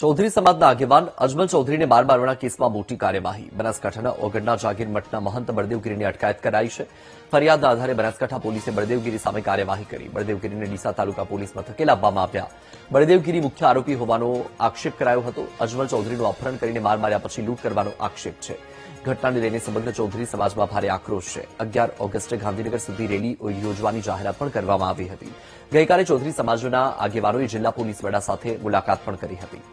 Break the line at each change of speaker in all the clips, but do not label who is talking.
ચૌધરી સમાજના આગેવાન અજમલ ચૌધરીને બાર મારવાના કેસમાં મોટી કાર્યવાહી. બનાસકાંઠાના ઓગણના જાગીર મઠના મહંત બળદેવગીરીની અટકાયત કરાઈ છે. ફરિયાદના આધારે બનાસકાંઠા પોલીસે બળદેવગીરી સામે કાર્યવાહી કરી. બળદેવગીરીને ડીસા તાલુકા પોલીસ મથકે લાવવામાં આવ્યા. બળદેવગીરી મુખ્ય આરોપી હોવાનો આક્ષેપ કરાયો હતો. અજમલ ચૌધરીનું અપહરણ કરીને માર માર્યા પછી લૂંટ કરવાનો આક્ષેપ છે. ઘટનાને લઈને સમગ્ર ચૌધરી સમાજમાં ભારે આક્રોશ છે. 11 ઓગસ્ટે ગાંધીનગર સુધી રેલી યોજવાની જાહેરાત પણ કરવામાં આવી હતી. ગઈકાલે ચૌધરી સમાજના આગેવાનોએ જિલ્લા પોલીસ વડા સાથે મુલાકાત પણ કરી હતી.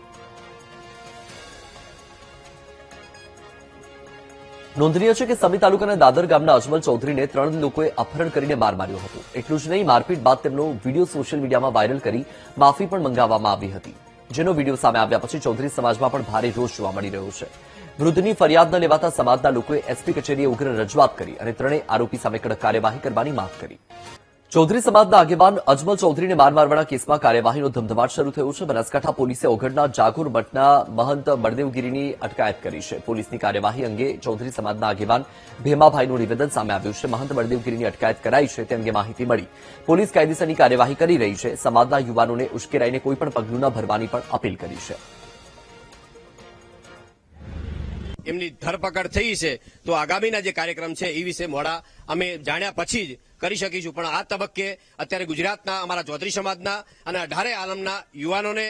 નોંધનીય છે કે સમી તાલુકાના દાદર ગામના અજમલ ચૌધરીને 3 લોકોએ અપહરણ કરીને માર માર્યો હતો. એટલું જ નહીં, મારપીટ બાદ તેમનો વિડીયો સોશિયલ મીડિયામાં વાયરલ કરી માફી પણ મંગાવવામાં આવી હતી. જેનો વિડીયો સામે આવ્યા પછી ચૌધરી સમાજમાં પણ ભારે રોષ જોવા મળી રહ્યો છે. વૃદ્ધની ફરિયાદ ન લેવાતા સમાજના લોકોએ એસપી કચેરીએ ઉગ્ર રજૂઆત કરી અને ત્રણેય આરોપી સામે કડક કાર્યવાહી કરવાની માંગ કરી. ચૌધરી સમાજના આગેવાન અજમલ ચૌધરીને માર મારવાના કેસમાં કાર્યવાહીનો ધમધમાટ શરૂ થયો છે. બનાસકાંઠા પોલીસે ઓગણના જાગુર મઠના મહંત બળદેવગીરીની અટકાયત કરી છે. પોલીસની કાર્યવાહી અંગે ચૌધરી સમાજના આગેવાન ભેમાભાઈનું નિવેદન સામે આવ્યું છે. મહંત બળદેવગીરીની અટકાયત કરાઈ છે તે અંગે માહિતી મળી. પોલીસ કાયદેસરની કાર્યવાહી કરી રહી છે. સમાજના યુવાનોને ઉશ્કેરાઈને કોઈપણ પગલું ન ભરવાની પણ અપીલ કરી છે.
એમની ધરપકડ થઈ છે તો આગામીના જે કાર્યક્રમ છે એ વિશે મોડા અમે જાણ્યા પછી જ કરી શકીશું. પણ આ તબક્કે અત્યારે ગુજરાતના અમારા ચૌધરી સમાજના અને 18 આલમના યુવાનોને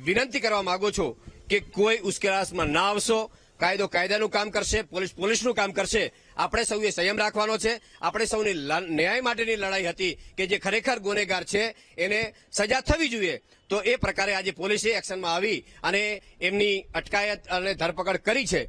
વિનંતી કરવા માંગુ છું કે કોઈ ઉશ્કેરાશમાં ના આવશો. કાયદો કાયદાનું કામ કરશે, પોલીસ પોલીસનું કામ કરશે. આપણે સૌએ સંયમ રાખવાનો છે. આપણે સૌની ન્યાય માટેની લડાઈ હતી કે જે ખરેખર ગુનેગાર છે એને સજા થવી જોઈએ. તો એ પ્રકારે આજે પોલીસે એક્શનમાં આવી અને એમની અટકાયત અને ધરપકડ કરી છે.